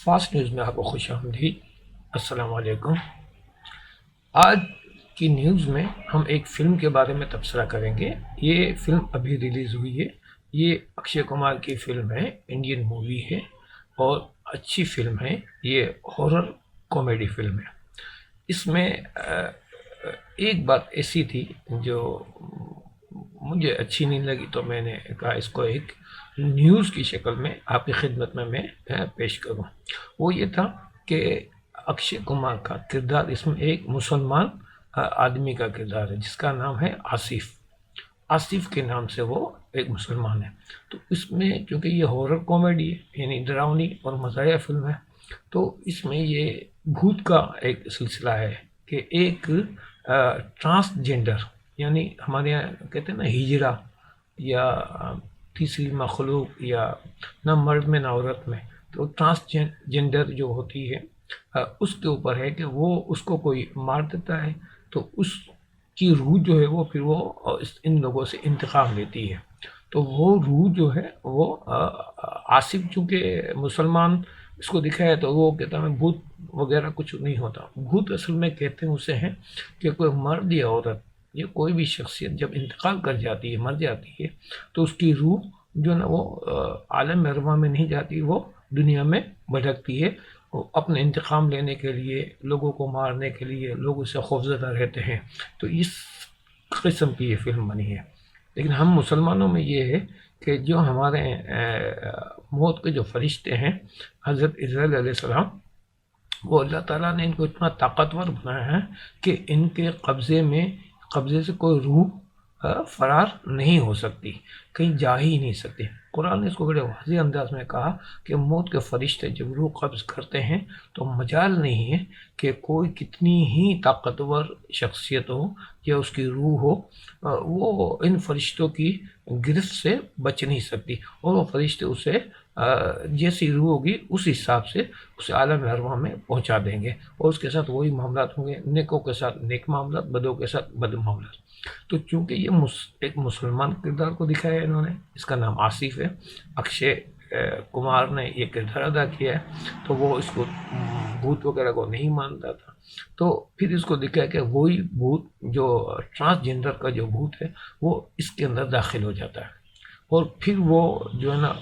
Fast news میں آپ کو خوش آمدید۔ السلام علیکم۔ آج کی نیوز میں ہم ایک فلم کے بارے میں تبصرہ کریں گے۔ یہ فلم ابھی ریلیز ہوئی ہے۔ یہ اکشے کمار کی فلم ہے، انڈین مووی ہے اور اچھی فلم ہے۔ یہ ہارر کامیڈی فلم ہے۔ اس میں ایک بات ایسی تھی جو مجھے اچھی نہیں لگی، تو میں نے کہا اس کو ایک نیوز کی شکل میں آپ کی خدمت میں پیش کروں۔ وہ یہ تھا کہ اکشے کمار کا کردار اس میں ایک مسلمان آدمی کا کردار ہے جس کا نام ہے آصف۔ آصف کے نام سے وہ ایک مسلمان ہے۔ تو اس میں چونکہ یہ ہارر کامیڈی ہے، یعنی ڈراؤنی اور مزاحیہ فلم ہے، تو اس میں یہ بھوت کا ایک سلسلہ ہے کہ ایک ٹرانسجینڈر، یعنی ہمارے یہاں کہتے ہیں نا ہجڑا یا تیسری مخلوق، یا نہ مرد میں نہ عورت میں، تو ٹرانسجینڈر جو ہوتی ہے اس کے اوپر ہے کہ وہ اس کو کوئی مار دیتا ہے تو اس کی روح جو ہے وہ پھر وہ ان لوگوں سے انتقام لیتی ہے۔ تو وہ روح جو ہے وہ آصف چونکہ مسلمان اس کو دکھایا تو وہ کہتا ہے بھوت وغیرہ کچھ نہیں ہوتا۔ بھوت اصل میں کہتے ہیں اسے ہیں کہ کوئی مرد یا عورت یا کوئی بھی شخصیت جب انتقال کر جاتی ہے، مر جاتی ہے، تو اس کی روح جو نا وہ عالم ارواح میں نہیں جاتی، وہ دنیا میں بھٹکتی ہے، اپنے انتقام لینے کے لیے، لوگوں کو مارنے کے لیے، لوگ اس سے خوفزدہ رہتے ہیں۔ تو اس قسم کی یہ فلم بنی ہے۔ لیکن ہم مسلمانوں میں یہ ہے کہ جو ہمارے موت کے جو فرشتے ہیں، حضرت عزرائیل علیہ السلام، وہ اللہ تعالیٰ نے ان کو اتنا طاقتور بنایا ہے کہ ان کے قبضے سے کوئی روح فرار نہیں ہو سکتی، کہیں جا ہی نہیں سکتی۔ قرآن نے اس کو بڑے واضح انداز میں کہا کہ موت کے فرشتے جب روح قبض کرتے ہیں تو مجال نہیں ہے کہ کوئی کتنی ہی طاقتور شخصیت ہو یا اس کی روح ہو، وہ ان فرشتوں کی گرفت سے بچ نہیں سکتی، اور وہ فرشتے اسے جیسی روح ہوگی اس حساب سے اسے عالم ارواح میں پہنچا دیں گے، اور اس کے ساتھ وہی معاملات ہوں گے، نیکوں کے ساتھ نیک معاملات، بدوں کے ساتھ بد معاملات۔ تو چونکہ یہ ایک مسلمان کردار کو دکھایا ہے انہوں نے، اس کا نام آصف ہے، اکشے کمار نے یہ کردار ادا کیا ہے، تو وہ اس کو بھوت وغیرہ کو نہیں مانتا تھا، تو پھر اس کو دکھایا کہ وہی بھوت جو ٹرانسجینڈر کا جو بھوت ہے وہ اس کے اندر داخل ہو جاتا ہے، اور پھر وہ جو ہے نا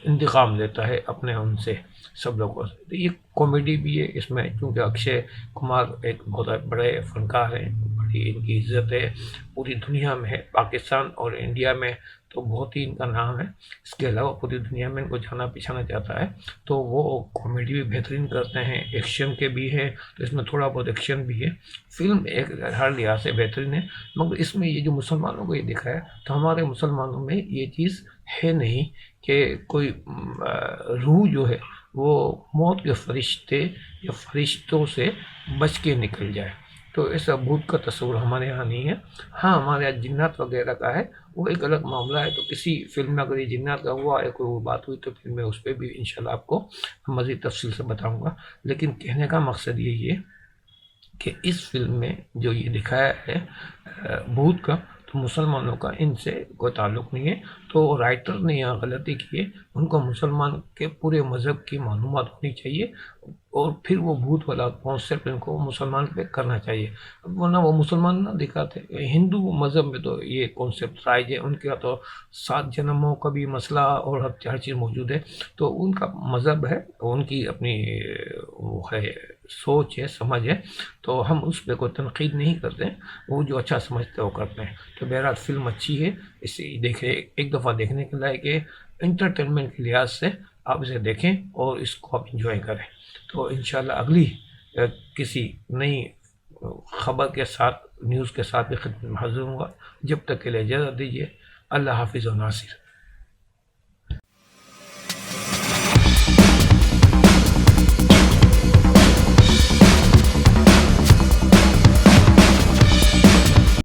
انتقام لیتا ہے اپنے ان سے سب لوگوں سے۔ تو یہ کامیڈی بھی ہے اس میں، کیونکہ اکشے کمار ایک بہت بڑے فنکار ہیں، بڑی ان کی عزت ہے، پوری دنیا میں ہے، پاکستان اور انڈیا میں تو بہت ہی ان کا نام ہے، اس کے علاوہ پوری دنیا میں ان کو جانا پہچانا جاتا ہے۔ تو وہ کامیڈی بھی بہترین کرتے ہیں، ایکشن کے بھی ہے، تو اس میں تھوڑا بہت ایکشن بھی ہے۔ فلم ایک ہر لحاظ سے بہترین ہے، مگر اس میں یہ جو مسلمانوں کو یہ دکھایا، تو ہمارے مسلمانوں میں یہ چیز ہے نہیں کہ کوئی روح جو ہے وہ موت کے فرشتے یا فرشتوں سے بچ کے نکل جائے، تو ایسا بھوت کا تصور ہمارے یہاں نہیں ہے۔ ہاں ہمارے یہاں جنات وغیرہ کا ہے، وہ ایک الگ معاملہ ہے، تو کسی فلم میں اگر یہ جنات کا ہوا ہے کوئی بات ہوئی تو پھر میں اس پہ بھی انشاءاللہ آپ کو مزید تفصیل سے بتاؤں گا۔ لیکن کہنے کا مقصد یہی ہے کہ اس فلم میں جو یہ دکھایا ہے بھوت کا، تو مسلمانوں کا ان سے کوئی تعلق نہیں ہے۔ تو رائٹر نے یہاں غلطی کی ہے، ان کو مسلمان کے پورے مذہب کی معلومات ہونی چاہیے، اور پھر وہ بھوت والا کانسیپٹ ان کو مسلمان پہ کرنا چاہیے، ورنہ وہ مسلمان نہ دکھاتے۔ ہندو مذہب میں تو یہ کانسیپٹ رائج ہے، ان کا تو 7 جنموں کا بھی مسئلہ اور ہر چیز موجود ہے، تو ان کا مذہب ہے، ان کی اپنی وہ ہے، سوچ ہے، سمجھ ہے، تو ہم اس پہ کوئی تنقید نہیں کرتے، وہ جو اچھا سمجھتے وہ کرتے ہیں۔ تو بہرحال فلم اچھی ہے، اسے دیکھیں، ایک دفعہ دیکھنے کے لائق ہے، انٹرٹینمنٹ کے لحاظ سے آپ اسے دیکھیں اور اس کو آپ انجوائے کریں۔ تو انشاءاللہ اگلی کسی نئی خبر کے ساتھ، نیوز کے ساتھ بھی خدمت میں حاضر ہوں گا۔ جب تک کے لیے اجازت دیجیے۔ اللہ حافظ و ناصر۔